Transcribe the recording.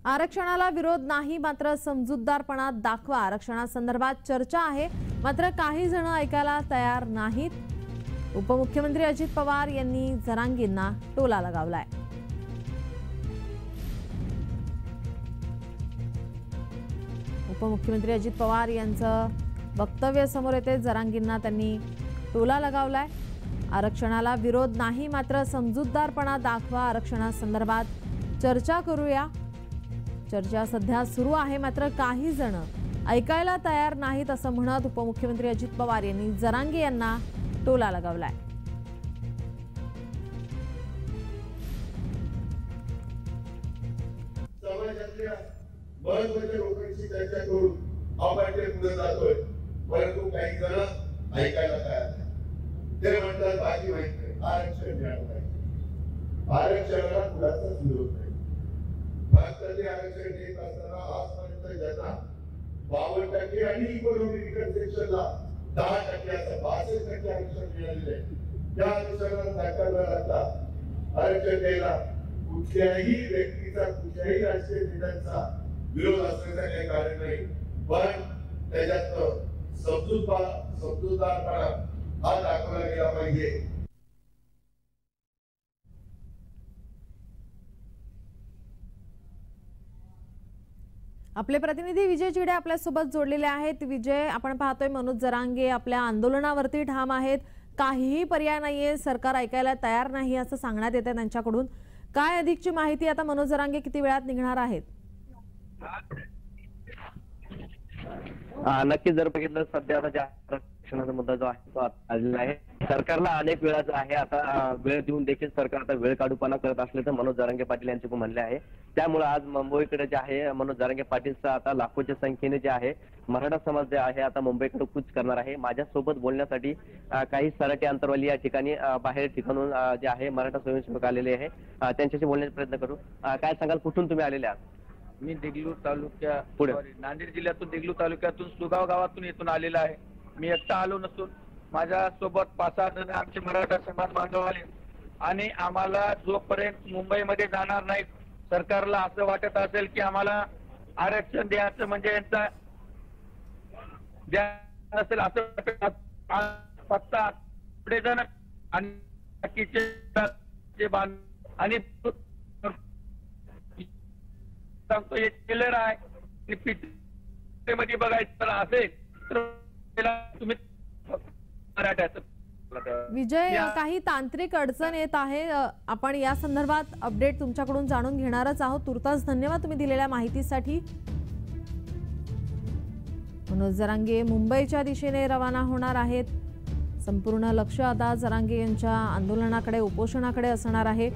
आरक्षणाला विरोध नाही, मात्र समजूतदारपणा दाखवा। आरक्षणासंदर्भात चर्चा आहे, मात्र काही जण ऐकायला तयार नाहीत। उपमुख्यमंत्री अजित पवार यांनी जरांगेंना टोला लगावलाय। उपमुख्यमंत्री अजित पवार यांचं वक्तव्य समोर येते। जरांगेंना त्यांनी टोला लगावलाय। आरक्षणाला विरोध नाही, मात्र समजूतदारपणा दाखवा। आरक्षणासंदर्भात चर्चा करूया। चर्चा सध्या सुरू आहे, मात्र काही जण ऐकायला तयार नाहीत असं म्हणत उपमुख्यमंत्री अजित पवार यांनी जरांगे यांना टोला लगावलाय। समाजातल्या महत्त्वाच्या लोकांशी चर्चा करून आपण ते पुढे जातोय, परंतु काही जण ऐकायला तयार नाही। ते म्हणतात बाकी माहित नाही, आरक्षण द्यायला पाहिजे। आरक्षणाला कुणाचाच विरोध नाही। भारताचे आरक्षण देत असताना आजपर्यंत ज्यांना 52% आणि इकॉनॉमिक रिकन्स्ट्रक्शनला 10% असं 62% आरक्षण मिळालेले आहे, त्या आरक्षणाला धक्का न लागता आरक्षण द्यायला कुठल्याही व्यक्तीचा, कुठल्याही राजकीय नेत्यांचा विरोध असण्याचं काही कारण नाही। पण त्याच्यात समजूतदारपणा हा दाखवला गेला पाहिजे। आपले प्रतिनिधी विजय चिडे आपल्या सोबत जोडलेले आहेत। विजय, आपण पाहतोय मनोज जरांगे आपल्या आंदोलनावरती ठाम आहेत। काहीही पर्याय नाहीये, सरकार ऐकायला तयार नाही असं सांगण्यात येते त्यांच्याकडून। काय अधिकची माहिती आता मनोज जरांगे किती वेळात निघणार आहेत? नक्कीच जर बघितलं सध्या आता ज्या आरक्षणाचा मुद्दा जो आहे तो आलेला आहे, सरकारला अनेक वेळा जो आहे आता वेळ देऊन देखील सरकार आता वेळ काढूपणा करत असल्याचं मनोज जरांगे पाटील यांचे पण म्हणले आहे। त्यामुळे आज मुंबईकडे जे आहे मनोज जरांगे पाटीलचा आता लाखोच्या संख्येने जे आहे मराठा समाज जे आहे आता मुंबईकडे कूच करणार आहे। माझ्यासोबत बोलण्यासाठी काही सराटी अंतरवाली या ठिकाणी बाहेर ठिकाणून जे आहे मराठा स्वयंसेवक आलेले आहे, त्यांच्याशी बोलण्याचा प्रयत्न करू। काय सांगाल, कुठून तुम्ही आलेले आहात? मी देगलूर तालुक्या नांदेड जिल्ह्यातून देगलूर तालुक्यातून सुगाव गावातून इथून आलेला आहे। मी एकटा आलो नसून माझ्या सोबत 5-6 जण आमचे मराठा समाज बांधव आले आणि आम्हाला जोपर्यंत मुंबईमध्ये जाणार नाहीत, सरकारला असं वाटत असेल की आम्हाला आरक्षण द्यायचं म्हणजे यांचा द्यायचं नसेल असं फक्त पुढे जण आणि बाकीचे आणि सांगतो हे चिल्लर आहे मध्ये बघायचं असेल तर तुम्ही विजय, काही तांत्रिक अडचण येत आहे, आपण या संदर्भात अपडेट तुमच्याकडून जाणून घेणारच आहोत। तुर्तास धन्यवाद तुम्ही दिलेल्या माहितीसाठी। मनोज जरांगे मुंबईच्या दिशेने रवाना होणार आहेत। संपूर्ण लक्ष आता जरांगे यांच्या आंदोलनाकडे, उपोषणाकडे असणार आहे।